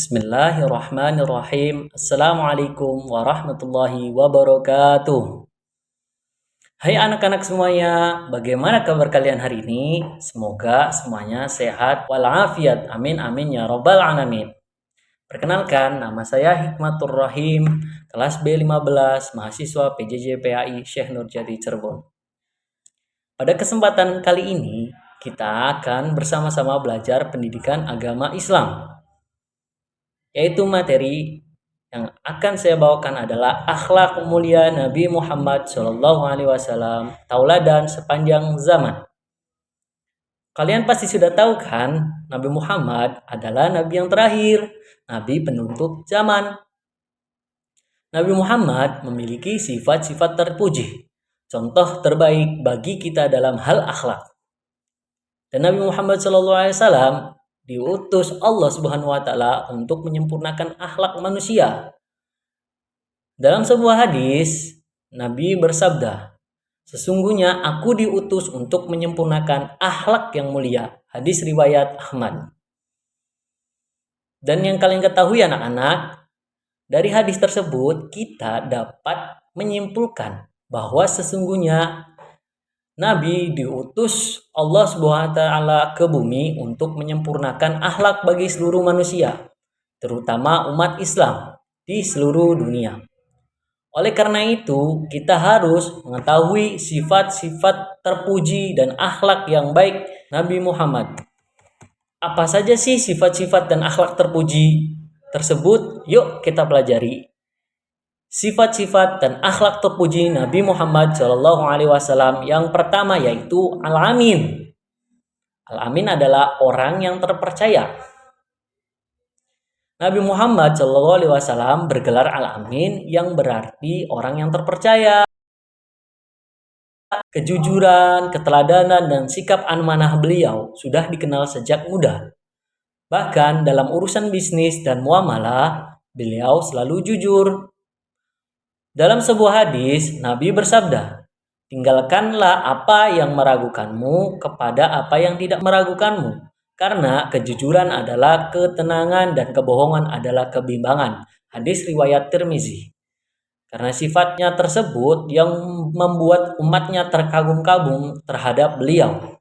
Bismillahirrahmanirrahim. Assalamualaikum warahmatullahi wabarakatuh. Hai anak-anak semuanya, bagaimana kabar kalian hari ini? Semoga semuanya sehat walafiat. Amin amin ya robbal alamin. Perkenalkan, nama saya Hikmatur Rahim, kelas B15, mahasiswa PJJ PAI Syekh Nurjati Cirebon. Pada kesempatan kali ini, kita akan bersama-sama belajar pendidikan agama Islam. Yaitu materi yang akan saya bawakan adalah akhlak mulia Nabi Muhammad SAW, tauladan sepanjang zaman. Kalian pasti sudah tahu kan, Nabi Muhammad adalah Nabi yang terakhir, Nabi penutup zaman. Nabi Muhammad memiliki sifat-sifat terpuji, contoh terbaik bagi kita dalam hal akhlak. Dan Nabi Muhammad SAW diutus Allah Subhanahu wa taala untuk menyempurnakan akhlak manusia. Dalam sebuah hadis, Nabi bersabda, "Sesungguhnya aku diutus untuk menyempurnakan akhlak yang mulia." Hadis riwayat Ahmad. Dan yang kalian ketahui anak-anak, dari hadis tersebut kita dapat menyimpulkan bahwa sesungguhnya Nabi diutus Allah Subhanahu wa taala ke bumi untuk menyempurnakan akhlak bagi seluruh manusia, terutama umat Islam di seluruh dunia. Oleh karena itu, kita harus mengetahui sifat-sifat terpuji dan akhlak yang baik Nabi Muhammad. Apa saja sih sifat-sifat dan akhlak terpuji tersebut? Yuk kita pelajari. Sifat-sifat dan akhlak terpuji Nabi Muhammad SAW yang pertama yaitu Al-Amin. Al-Amin adalah orang yang terpercaya. Nabi Muhammad SAW bergelar Al-Amin yang berarti orang yang terpercaya. Kejujuran, keteladanan, dan sikap amanah beliau sudah dikenal sejak muda. Bahkan dalam urusan bisnis dan muamalah, beliau selalu jujur. Dalam sebuah hadis, Nabi bersabda, "Tinggalkanlah apa yang meragukanmu kepada apa yang tidak meragukanmu. Karena kejujuran adalah ketenangan dan kebohongan adalah kebimbangan." Hadis riwayat Tirmizi. Karena sifatnya tersebut yang membuat umatnya terkagum-kagum terhadap beliau.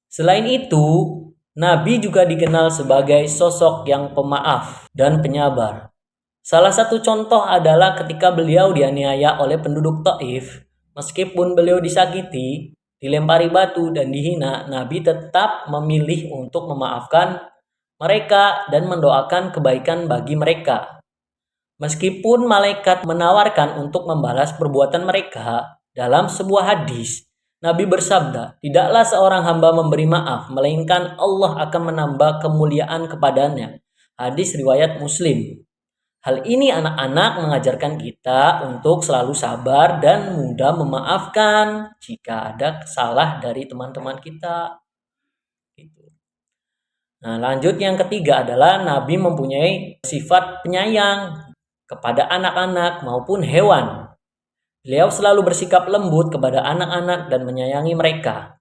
Selain itu, Nabi juga dikenal sebagai sosok yang pemaaf dan penyabar. Salah satu contoh adalah ketika beliau dianiaya oleh penduduk Taif. Meskipun beliau disakiti, dilempari batu dan dihina, Nabi tetap memilih untuk memaafkan mereka dan mendoakan kebaikan bagi mereka. Meskipun malaikat menawarkan untuk membalas perbuatan mereka, dalam sebuah hadis, Nabi bersabda, "Tidaklah seorang hamba memberi maaf, melainkan Allah akan menambah kemuliaan kepadanya." Hadis riwayat Muslim. Hal ini anak-anak mengajarkan kita untuk selalu sabar dan mudah memaafkan jika ada salah dari teman-teman kita. Nah, lanjut yang ketiga adalah Nabi mempunyai sifat penyayang kepada anak-anak maupun hewan. Beliau selalu bersikap lembut kepada anak-anak dan menyayangi mereka.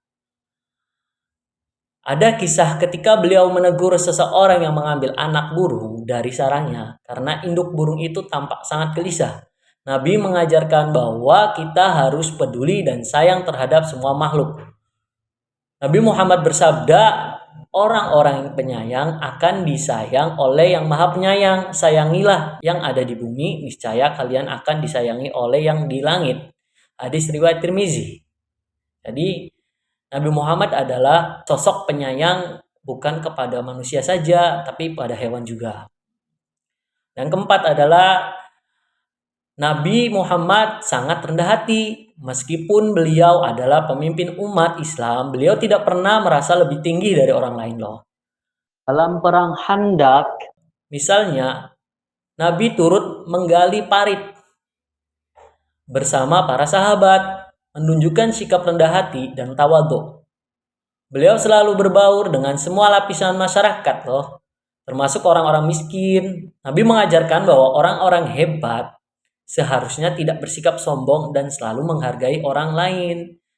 Ada kisah ketika beliau menegur seseorang yang mengambil anak burung dari sarangnya karena induk burung itu tampak sangat gelisah. Nabi mengajarkan bahwa kita harus peduli dan sayang terhadap semua makhluk. Nabi Muhammad bersabda, "Orang-orang yang penyayang akan disayang oleh Yang Maha Penyayang. Sayangilah yang ada di bumi, niscaya kalian akan disayangi oleh yang di langit." Hadis riwayat Tirmizi. Jadi Nabi Muhammad adalah sosok penyayang bukan kepada manusia saja, tapi pada hewan juga. Dan keempat adalah Nabi Muhammad sangat rendah hati. Meskipun beliau adalah pemimpin umat Islam, beliau tidak pernah merasa lebih tinggi dari orang lain loh. Dalam perang Khandaq, misalnya, Nabi turut menggali parit bersama para sahabat, menunjukkan sikap rendah hati dan tawadhu. Beliau selalu berbaur dengan semua lapisan masyarakat loh, termasuk orang-orang miskin. Nabi mengajarkan bahwa orang-orang hebat seharusnya tidak bersikap sombong dan selalu menghargai orang lain.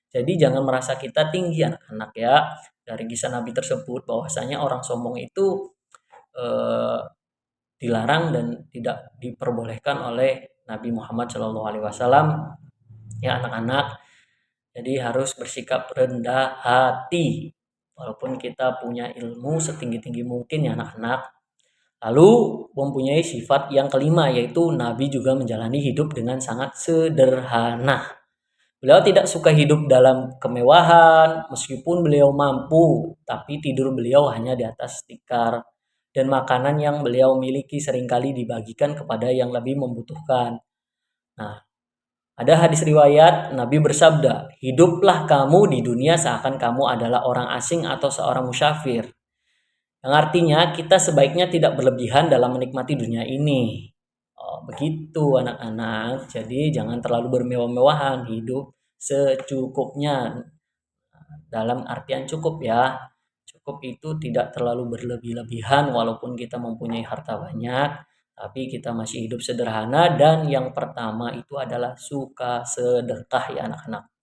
Jadi jangan merasa kita tinggi anak-anak ya. Dari kisah Nabi tersebut bahwasanya orang sombong itu eh, dilarang dan tidak diperbolehkan oleh Nabi Muhammad SAW. Ya anak-anak, jadi harus bersikap rendah hati walaupun kita punya ilmu setinggi-tinggi mungkin ya anak-anak. Lalu mempunyai sifat yang kelima, yaitu Nabi juga menjalani hidup dengan sangat sederhana. Beliau tidak suka hidup dalam kemewahan, meskipun beliau mampu, tapi tidur beliau hanya di atas tikar. Dan makanan yang beliau miliki seringkali dibagikan kepada yang lebih membutuhkan. Nah, ada hadis riwayat Nabi bersabda, "Hiduplah kamu di dunia seakan kamu adalah orang asing atau seorang musafir." Yang artinya kita sebaiknya tidak berlebihan dalam menikmati dunia ini. Oh, begitu anak-anak. Jadi jangan terlalu bermewah-mewahan, hidup secukupnya. Dalam artian cukup ya. Cukup itu tidak terlalu berlebih-lebihan walaupun kita mempunyai harta banyak, tapi kita masih hidup sederhana, dan yang pertama itu adalah suka sedekah ya anak-anak.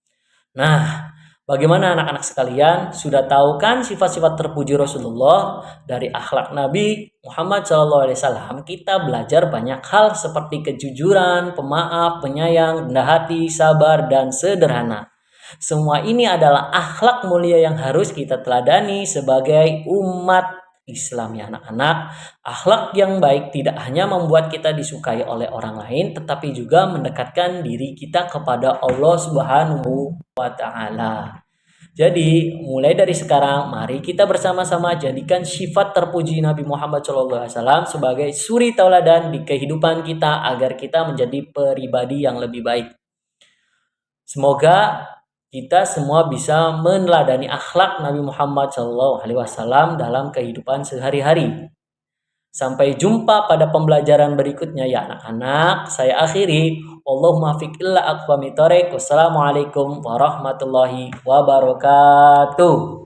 Nah, bagaimana anak-anak sekalian? Sudah tahu kan sifat-sifat terpuji Rasulullah? Dari akhlak Nabi Muhammad SAW kita belajar banyak hal seperti kejujuran, pemaaf, penyayang, rendah hati, sabar, dan sederhana. Semua ini adalah akhlak mulia yang harus kita teladani sebagai umat Islam ya anak-anak. Akhlak yang baik tidak hanya membuat kita disukai oleh orang lain, tetapi juga mendekatkan diri kita kepada Allah Subhanahu wa Ta'ala. Jadi, mulai dari sekarang, mari kita bersama-sama jadikan sifat terpuji Nabi Muhammad SAW sebagai suri tauladan di kehidupan kita agar kita menjadi pribadi yang lebih baik. Semoga kita semua bisa meneladani akhlak Nabi Muhammad SAW dalam kehidupan sehari-hari. Sampai jumpa pada pembelajaran berikutnya ya anak-anak. Saya akhiri. Allahumma fiq illa aqwami thoriq. Wassalamualaikum warahmatullahi wabarakatuh.